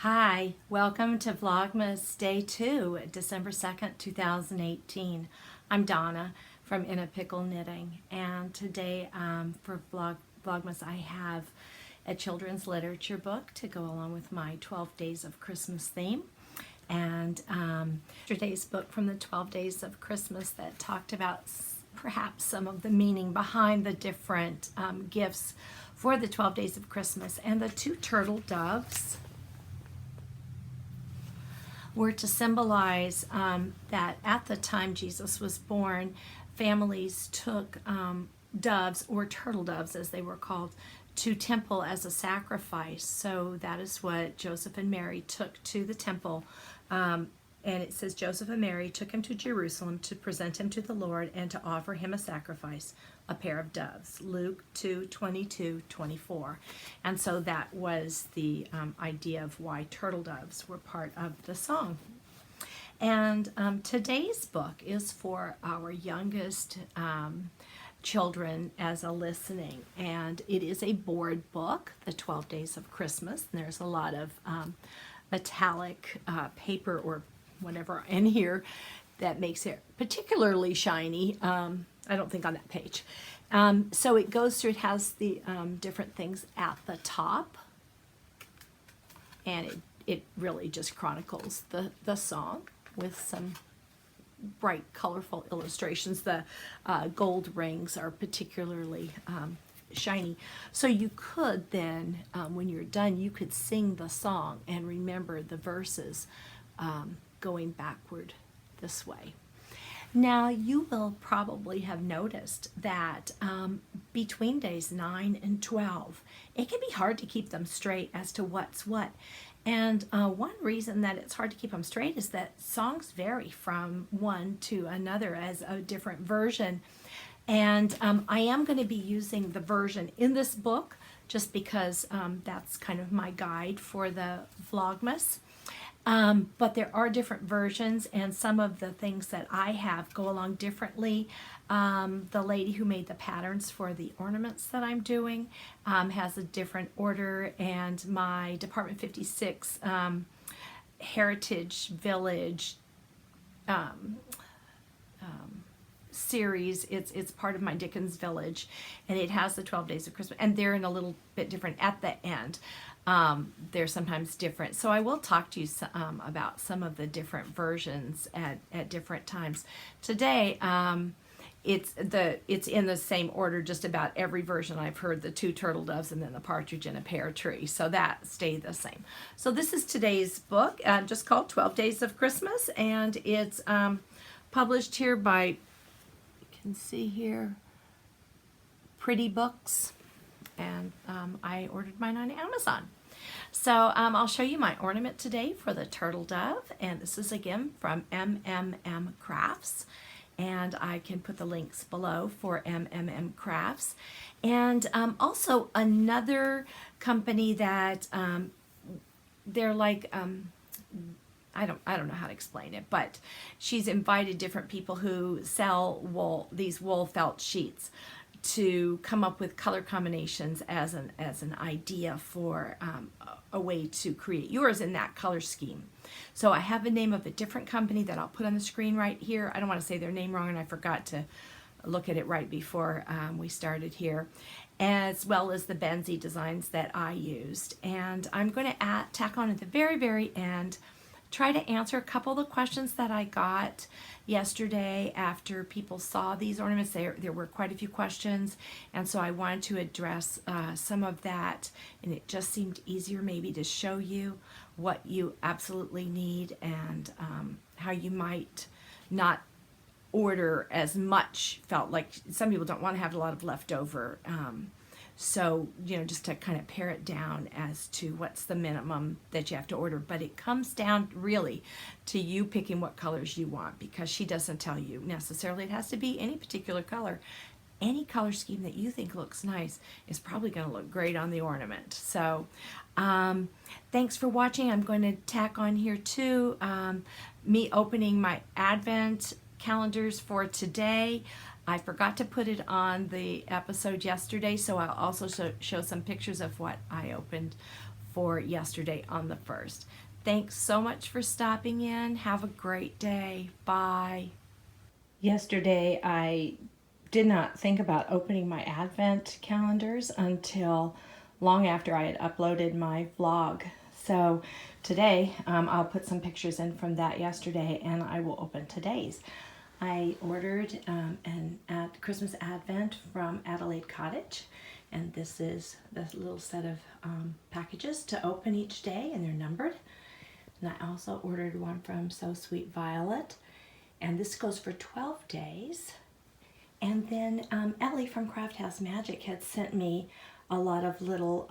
Hi, welcome to Vlogmas Day 2, December 2nd, 2018. I'm Donna from In a Pickle Knitting, and today for Vlogmas I have a children's literature book to go along with my 12 Days of Christmas theme. And yesterday's book from the 12 Days of Christmas that talked about perhaps some of the meaning behind the different gifts for the 12 Days of Christmas, and the two turtle doves were to symbolize that at the time Jesus was born, families took doves, or turtle doves as they were called, to temple as a sacrifice. So that is what Joseph and Mary took to the temple. And it says Joseph and Mary took him to Jerusalem to present him to the Lord and to offer him a sacrifice, a pair of doves. Luke 2:22-24. And so that was the idea of why turtle doves were part of the song. And today's book is for our youngest children as a listening, and it is a board book, the 12 Days of Christmas. And there's a lot of metallic paper or whatever in here that makes it particularly shiny. I don't think on that page. So it goes through, it has the different things at the top, and it really just chronicles the song with some bright, colorful illustrations. The gold rings are particularly shiny. So you could then, when you're done, you could sing the song and remember the verses going backward this way. Now, you will probably have noticed that between days 9 and 12, it can be hard to keep them straight as to what's what. And one reason that it's hard to keep them straight is that songs vary from one to another as a different version. And I am going to be using the version in this book just because that's kind of my guide for the Vlogmas. But there are different versions, and some of the things that I have go along differently. The lady who made the patterns for the ornaments that I'm doing has a different order, and my Department 56 Heritage Village series, it's part of my Dickens Village, and it has the 12 Days of Christmas, and they're in a little bit different at the end. They're sometimes different. So I will talk to you about some of the different versions at different times. Today, it's in the same order, just about every version I've heard, the two turtle doves and then the partridge in a pear tree. So that stayed the same. So this is today's book, just called 12 Days of Christmas, and it's published here by, you can see here, Pretty Books. And I ordered mine on Amazon. So I'll show you my ornament today for the turtle dove, and this is again from MMM Crafts, and I can put the links below for MMM Crafts. And also another company that they're like I don't know how to explain it, but she's invited different people who sell wool, these wool felt sheets, to come up with color combinations as an idea for a way to create yours in that color scheme. So I have the name of a different company that I'll put on the screen right here. I don't want to say their name wrong, and I forgot to look at it right before we started here, as well as the Benzie designs that I used. And I'm going to tack on at the very, very end, try to answer a couple of the questions that I got yesterday after people saw these ornaments. There were quite a few questions, and so I wanted to address some of that, and it just seemed easier maybe to show you what you absolutely need, and how you might not order as much. Felt like some people don't want to have a lot of leftover, so, you know, just to kind of pare it down as to what's the minimum that you have to order. But it comes down really to you picking what colors you want, because she doesn't tell you necessarily it has to be any particular color. Any color scheme that you think looks nice is probably going to look great on the ornament. So thanks for watching. I'm going to tack on here too me opening my Advent calendars for today. I forgot to put it on the episode yesterday, so I'll also show some pictures of what I opened for yesterday on the 1st. Thanks so much for stopping in. Have a great day. Bye. Yesterday I did not think about opening my Advent calendars until long after I had uploaded my vlog. So today I'll put some pictures in from that yesterday and I will open today's. I ordered an Christmas Advent from Adelaide Cottage, and this is the little set of packages to open each day, and they're numbered. And I also ordered one from So Sweet Violet, and this goes for 12 days. And then Ellie from Craft House Magic had sent me a lot of little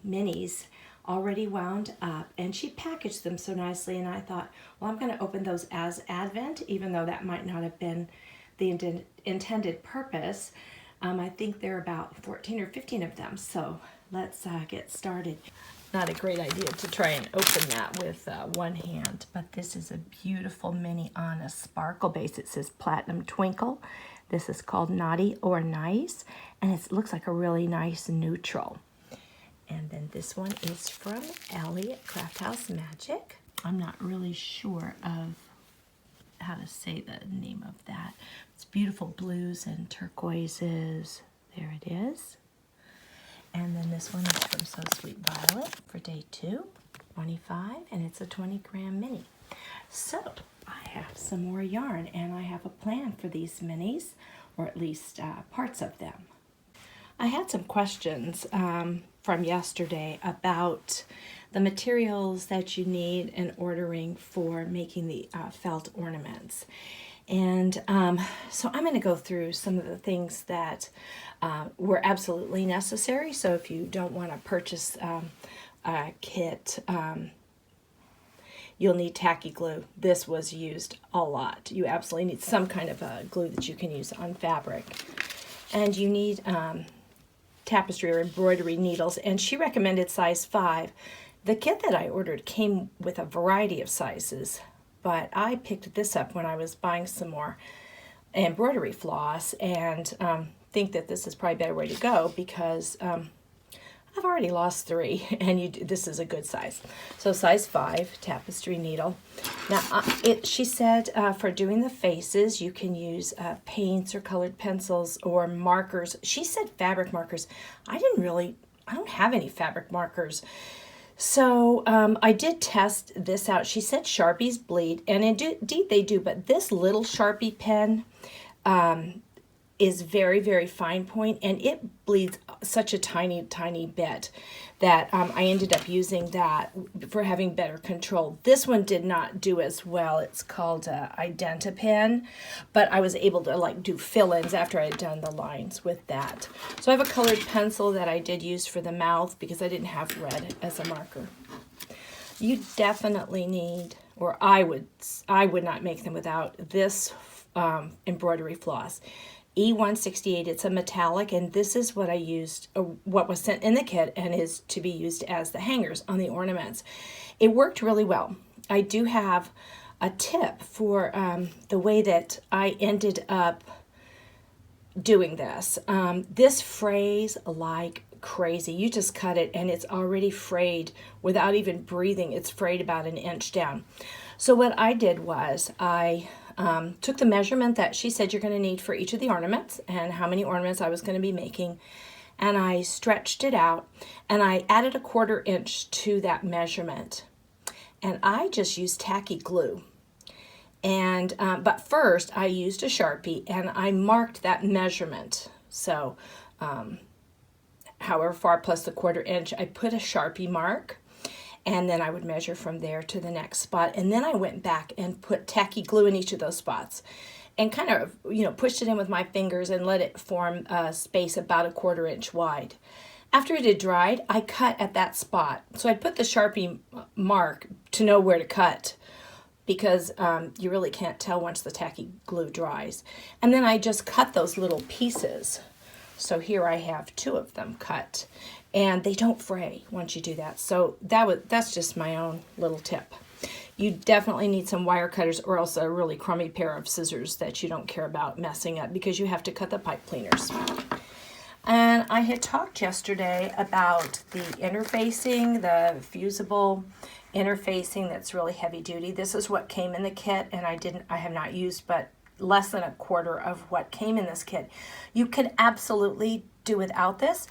minis already wound up, and she packaged them so nicely, and I thought, well, I'm going to open those as Advent, even though that might not have been the intended purpose. I think there are about 14 or 15 of them, so let's get started. Not a great idea to try and open that with one hand, but this is a beautiful mini on a sparkle base. It says Platinum Twinkle. This is called Naughty or Nice, and it looks like a really nice neutral. And then this one is from Ellie at Craft House Magic. I'm not really sure of how to say the name of that. It's beautiful blues and turquoises. There it is. And then this one is from So Sweet Violet for day 2, 25, and it's a 20-gram mini. So I have some more yarn, and I have a plan for these minis, or at least parts of them. I had some questions from yesterday about the materials that you need in ordering for making the felt ornaments. And so I'm going to go through some of the things that were absolutely necessary. So if you don't want to purchase a kit, you'll need tacky glue. This was used a lot. You absolutely need some kind of a glue that you can use on fabric. And you need tapestry or embroidery needles, and she recommended size 5. The kit that I ordered came with a variety of sizes, but I picked this up when I was buying some more embroidery floss, and think that this is probably a better way to go because I've already lost 3, and this is a good size. So size 5 tapestry needle. Now she said for doing the faces you can use paints or colored pencils or markers. She said fabric markers. I don't have any fabric markers. So I did test this out. She said Sharpies bleed, and indeed they do, but this little Sharpie pen is very, very fine point, and it bleeds such a tiny, tiny bit that I ended up using that for having better control. This one did not do as well. It's called Identa pen, but I was able to do fill-ins after I had done the lines with that. So I have a colored pencil that I did use for the mouth because I didn't have red as a marker. You definitely need, or I would not make them without this embroidery floss. E168, it's a metallic, and this is what I used, what was sent in the kit and is to be used as the hangers on the ornaments. It worked really well. I do have a tip for the way that I ended up doing this. This frays like crazy. You just cut it and it's already frayed without even breathing. It's frayed about 1 inch down. So what I did was I took the measurement that she said you're going to need for each of the ornaments and how many ornaments I was going to be making, and I stretched it out and I added 1/4 inch to that measurement, and I just used tacky glue. And but first I used a Sharpie and I marked that measurement. So however far plus the 1/4 inch, I put a Sharpie mark, and then I would measure from there to the next spot. And then I went back and put tacky glue in each of those spots and kind of, pushed it in with my fingers and let it form a space about 1/4 inch wide. After it had dried, I cut at that spot. So I'd put the Sharpie mark to know where to cut because you really can't tell once the tacky glue dries. And then I just cut those little pieces. So here I have 2 of them cut, and they don't fray once you do that. So that's just my own little tip. You definitely need some wire cutters or else a really crummy pair of scissors that you don't care about messing up because you have to cut the pipe cleaners. And I had talked yesterday about the interfacing, the fusible interfacing that's really heavy duty. This is what came in the kit, and I have not used but less than a quarter of what came in this kit. You can absolutely do without this.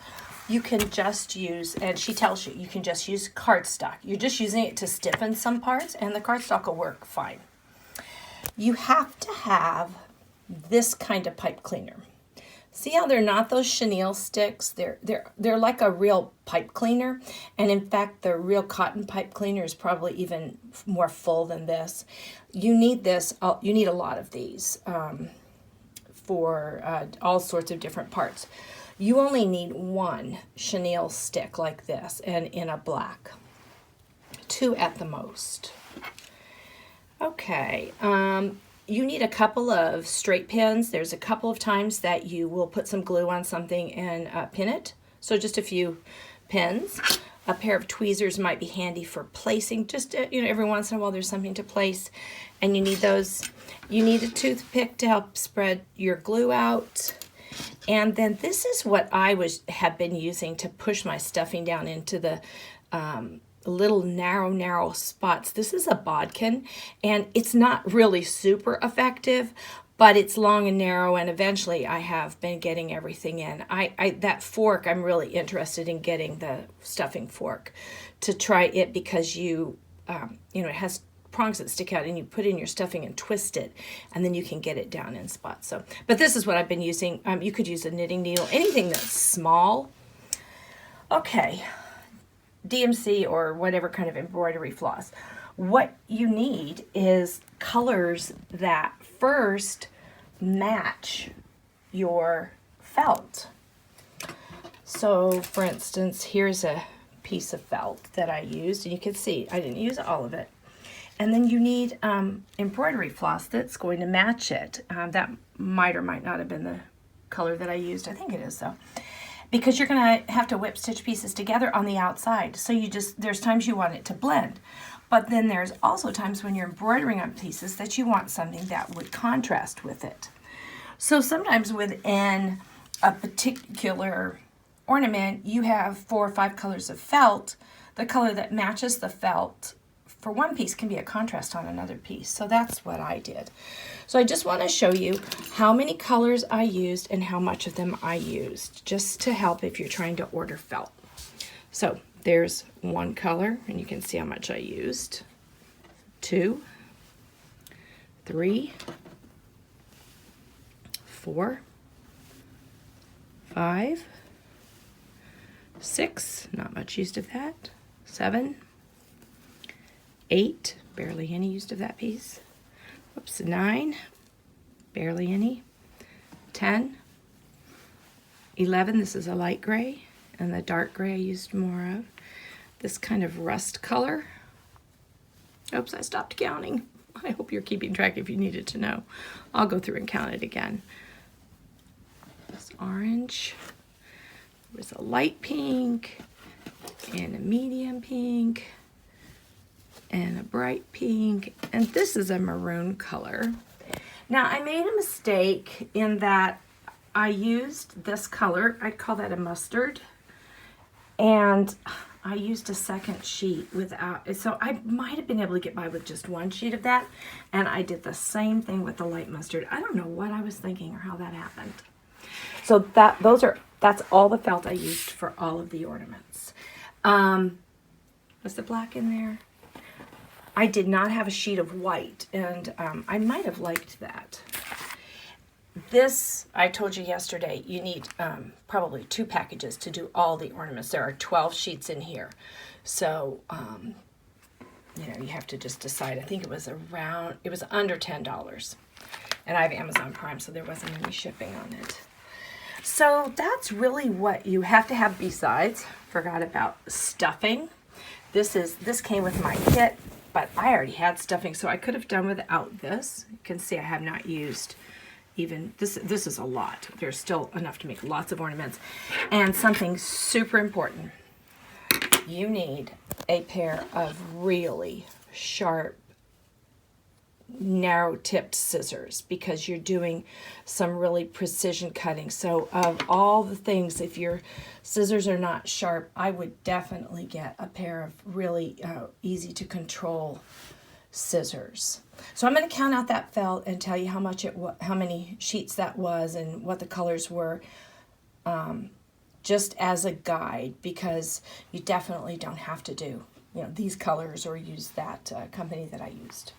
You can just use, and she tells you, you can just use cardstock. You're just using it to stiffen some parts, and the cardstock will work fine. You have to have this kind of pipe cleaner. See how they're not those chenille sticks? They're like a real pipe cleaner. And in fact, the real cotton pipe cleaner is probably even more full than this. You need this, you need a lot of these for all sorts of different parts. You only need one chenille stick like this, and in a black. 2 at the most. Okay, you need a couple of straight pins. There's a couple of times that you will put some glue on something and pin it. So just a few pins. A pair of tweezers might be handy for placing. Just every once in a while there's something to place, and you need those. You need a toothpick to help spread your glue out. And then this is what I have been using to push my stuffing down into the little narrow spots. This is a bodkin, and it's not really super effective, but it's long and narrow, and eventually I have been getting everything in. That fork, I'm really interested in getting the stuffing fork to try it, because it has prongs that stick out, and you put in your stuffing and twist it, and then you can get it down in spots. So, but this is what I've been using. You could use a knitting needle, anything that's small. Okay, DMC or whatever kind of embroidery floss. What you need is colors that first match your felt. So, for instance, here's a piece of felt that I used, and you can see I didn't use all of it. And then you need embroidery floss that's going to match it. That might or might not have been the color that I used. I think it is, though. Because you're going to have to whip stitch pieces together on the outside. So there's times you want it to blend. But then there's also times when you're embroidering on pieces that you want something that would contrast with it. So sometimes within a particular ornament, you have 4 or 5 colors of felt. The color that matches the felt for one piece can be a contrast on another piece. So that's what I did. So I just want to show you how many colors I used and how much of them I used, just to help if you're trying to order felt. So there's 1 color, and you can see how much I used. 2, 3, 4, 5, 6, not much used of that. 7, 8, barely any used of that piece. Whoops, 9, barely any. 10, 11, this is a light gray, and the dark gray I used more of. This kind of rust color. Oops, I stopped counting. I hope you're keeping track if you needed to know. I'll go through and count it again. This orange. There's a light pink, and a medium pink, and a bright pink, and this is a maroon color. Now I made a mistake in that I used this color, I'd call that a mustard, and I used a second sheet without, so I might have been able to get by with just 1 sheet of that, and I did the same thing with the light mustard. I don't know what I was thinking or how that happened. So that's all the felt I used for all of the ornaments. Was the black in there? I did not have a sheet of white, and I might have liked that. This, I told you yesterday, you need probably 2 packages to do all the ornaments. There are 12 sheets in here. So, you have to just decide. I think it was under $10. And I have Amazon Prime, so there wasn't any shipping on it. So that's really what you have to have besides. Forgot about stuffing. This came with my kit, but I already had stuffing, so I could have done without this. You can see I have not used even, this is a lot. There's still enough to make lots of ornaments. And something super important, you need a pair of really sharp narrow tipped scissors because you're doing some really precision cutting. So of all the things, if your scissors are not sharp, I would definitely get a pair of really easy to control scissors. So I'm going to count out that felt and tell you how much how many sheets that was and what the colors were, just as a guide, because you definitely don't have to do these colors or use that company that I used.